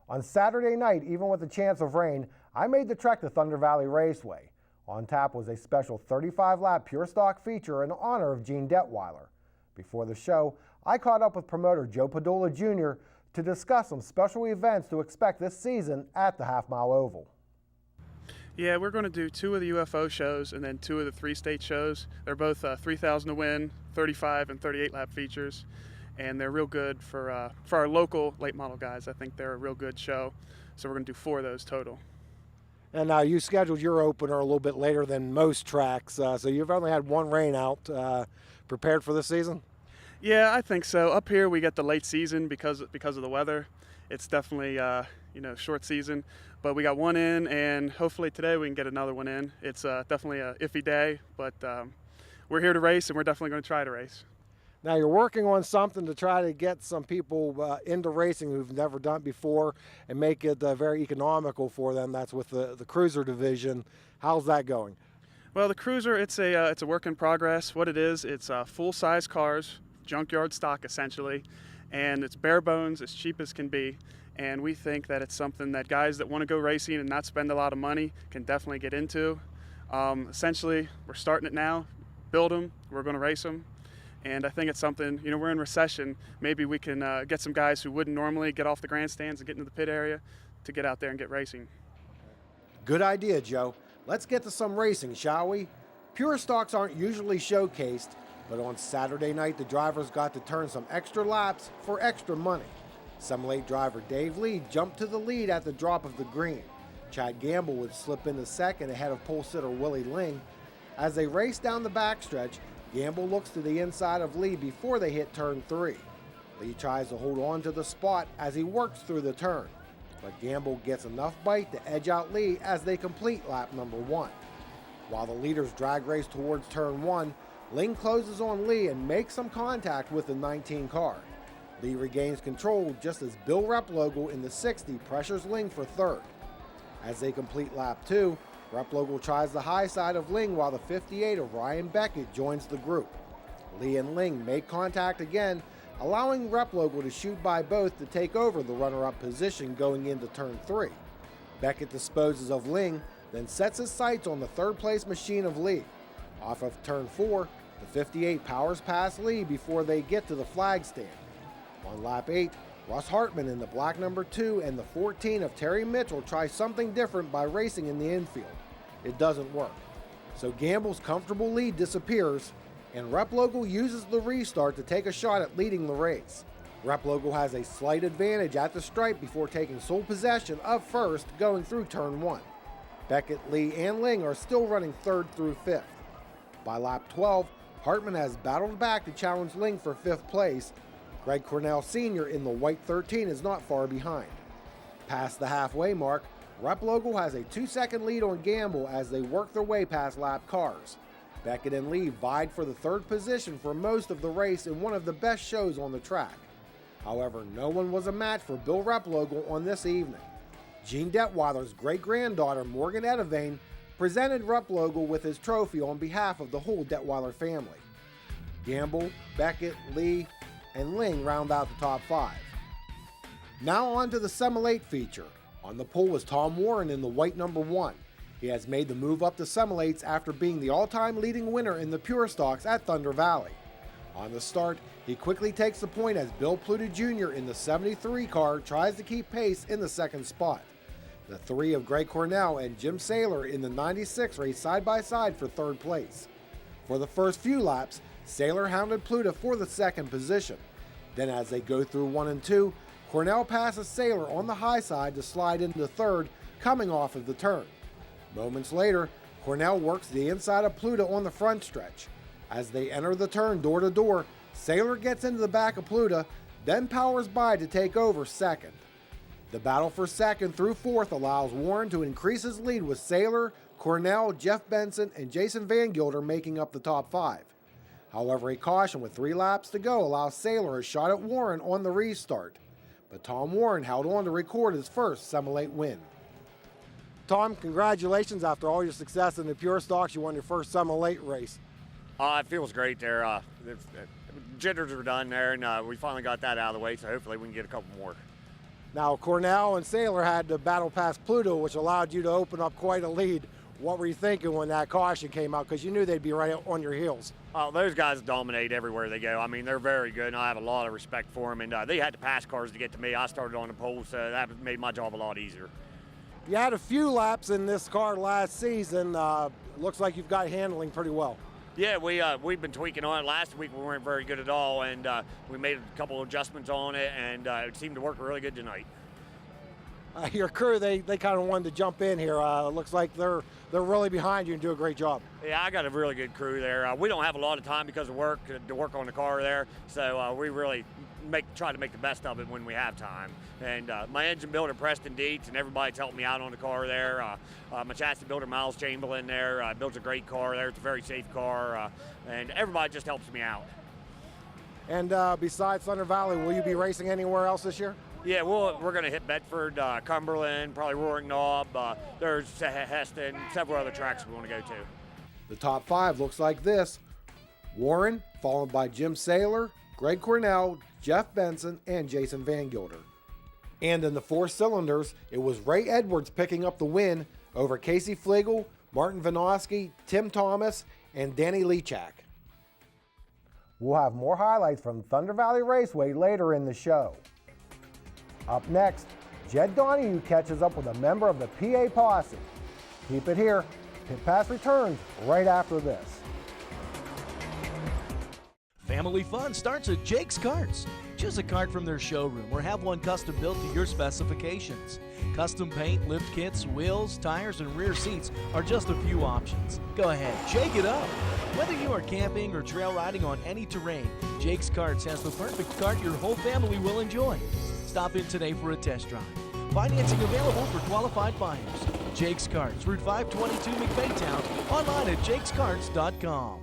On Saturday night, even with the chance of rain, I made the trek to Thunder Valley Raceway. On tap was a special 35-lap pure stock feature in honor of Gene Detweiler. Before the show, I caught up with promoter Joe Padula Jr. to discuss some special events to expect this season at the Half-Mile Oval. Yeah, we're going to do 2 of the UFO shows and then 2 of the 3 state shows. They're both 3,000 to win, 35 and 38 lap features, and they're real good for our local late model guys. I think they're a real good show, so we're going to do 4 of those total. And now you scheduled your opener a little bit later than most tracks, so you've only had 1 rain out. Prepared for this season? Yeah, I think so. Up here we get the late season because of the weather. It's definitely short season, but we got 1 in, and hopefully today we can get another 1 in. It's definitely a iffy day, but we're here to race, and we're definitely going to try to race. Now you're working on something to try to get some people into racing who've never done it before and make it very economical for them. That's with the cruiser division. How's that going? Well, the cruiser, it's a work in progress. What it is, it's full-size cars, junkyard stock essentially, and it's bare bones, as cheap as can be. And we think that it's something that guys that want to go racing and not spend a lot of money can definitely get into. Essentially, we're starting it now, build them, we're going to race them. And I think it's something, we're in recession, maybe we can get some guys who wouldn't normally get off the grandstands and get into the pit area to get out there and get racing. Good idea, Joe. Let's get to some racing, shall we? Pure stocks aren't usually showcased, but on Saturday night the drivers got to turn some extra laps for extra money. Semi-late driver Dave Lee jumped to the lead at the drop of the green. Chad Gamble would slip into second ahead of pole sitter Willie Ling. As they race down the backstretch, Gamble looks to the inside of Lee before they hit turn 3. Lee tries to hold on to the spot as he works through the turn, but Gamble gets enough bite to edge out Lee as they complete lap number 1. While the leaders drag race towards turn 1, Ling closes on Lee and makes some contact with the 19 car. Lee regains control just as Bill Replogle in the 60 pressures Ling for 3rd. As they complete lap 2, Replogle tries the high side of Ling while the 58 of Ryan Beckett joins the group. Lee and Ling make contact again, allowing Replogle to shoot by both to take over the runner-up position going into turn 3. Beckett disposes of Ling, then sets his sights on the 3rd place machine of Lee. Off of turn 4, the 58 powers past Lee before they get to the flag stand. On lap 8, Russ Hartman in the black number 2 and the 14 of Terry Mitchell try something different by racing in the infield. It doesn't work. So Gamble's comfortable lead disappears, and Replogle uses the restart to take a shot at leading the race. Replogle has a slight advantage at the stripe before taking sole possession of 1st going through turn 1. Beckett, Lee, and Ling are still running 3rd through 5th. By lap 12, Hartman has battled back to challenge Ling for 5th place. Greg Cornell Sr. in the white 13 is not far behind. Past the halfway mark, Replogle has a 2-second lead on Gamble as they work their way past lap cars. Beckett and Lee vied for the 3rd position for most of the race in one of the best shows on the track. However, no one was a match for Bill Replogle on this evening. Gene Detweiler's great-granddaughter Morgan Edevane presented Replogle with his trophy on behalf of the whole Detweiler family. Gamble, Beckett, Lee, and Ling round out the top 5. Now on to the semi-late feature. On the pole was Tom Warren in the white number 1. He has made the move up to semi-lates after being the all-time leading winner in the pure stocks at Thunder Valley. On the start, he quickly takes the point as Bill Pluta Jr. in the 73 car tries to keep pace in the 2nd spot. The 3 of Greg Cornell and Jim Saylor in the 96 race side by side for 3rd place. For the first few laps, Saylor hounded Pluta for the 2nd position. Then as they go through 1 and 2, Cornell passes Saylor on the high side to slide into 3rd, coming off of the turn. Moments later, Cornell works the inside of Pluta on the front stretch. As they enter the turn door to door, Saylor gets into the back of Pluta, then powers by to take over 2nd. The battle for 2nd through 4th allows Warren to increase his lead with Saylor, Cornell, Jeff Benson, and Jason Van Gilder making up the top 5. However, a caution with 3 laps to go allows Saylor a shot at Warren on the restart. But Tom Warren held on to record his first semi-late win. Tom, congratulations. After all your success in the pure stocks, you won your first semi-late race. It feels great there. Jitters were done there, and we finally got that out of the way, so hopefully we can get a couple more. Now, Cornell and Saylor had to battle past Pluto, which allowed you to open up quite a lead. What were you thinking when that caution came out? Because you knew they'd be right on your heels. Oh, those guys dominate everywhere they go. I mean, they're very good, and I have a lot of respect for them. And they had to pass cars to get to me. I started on the pole, so that made my job a lot easier. You had a few laps in this car last season. Looks like you've got handling pretty well. Yeah, we've been tweaking on it. Last week we weren't very good at all, and we made a couple of adjustments on it, and it seemed to work really good tonight. Your crew, they kind of wanted to jump in here. Looks like they're really behind you and do a great job. Yeah, I got a really good crew there. We don't have a lot of time because of work to work on the car there, so we really try to make the best of it when we have time. And my engine builder, Preston Dietz, and everybody's helped me out on the car there. My chassis builder, Miles Chamberlain there, builds a great car there. It's a very safe car, and everybody just helps me out. And besides Thunder Valley, will you be racing anywhere else this year? Yeah, we're going to hit Bedford, Cumberland, probably Roaring Knob. There's Heston, several other tracks we want to go to. The top 5 looks like this. Warren, followed by Jim Saylor, Greg Cornell, Jeff Benson, and Jason Van Gilder. And in the 4 cylinders, it was Ray Edwards picking up the win over Casey Flegel, Martin Vinoski, Tim Thomas, and Danny Lechak. We'll have more highlights from Thunder Valley Raceway later in the show. Up next, Jed Donahue catches up with a member of the PA Posse. Keep it here. Pit Pass returns right after this. Family fun starts at Jake's Karts. Choose a kart from their showroom or have one custom built to your specifications. Custom paint, lift kits, wheels, tires, and rear seats are just a few options. Go ahead, shake it up. Whether you are camping or trail riding on any terrain, Jake's Karts has the perfect kart your whole family will enjoy. Stop in today for a test drive. Financing available for qualified buyers. Jake's Karts, Route 522 McBaytown, online at jakeskarts.com.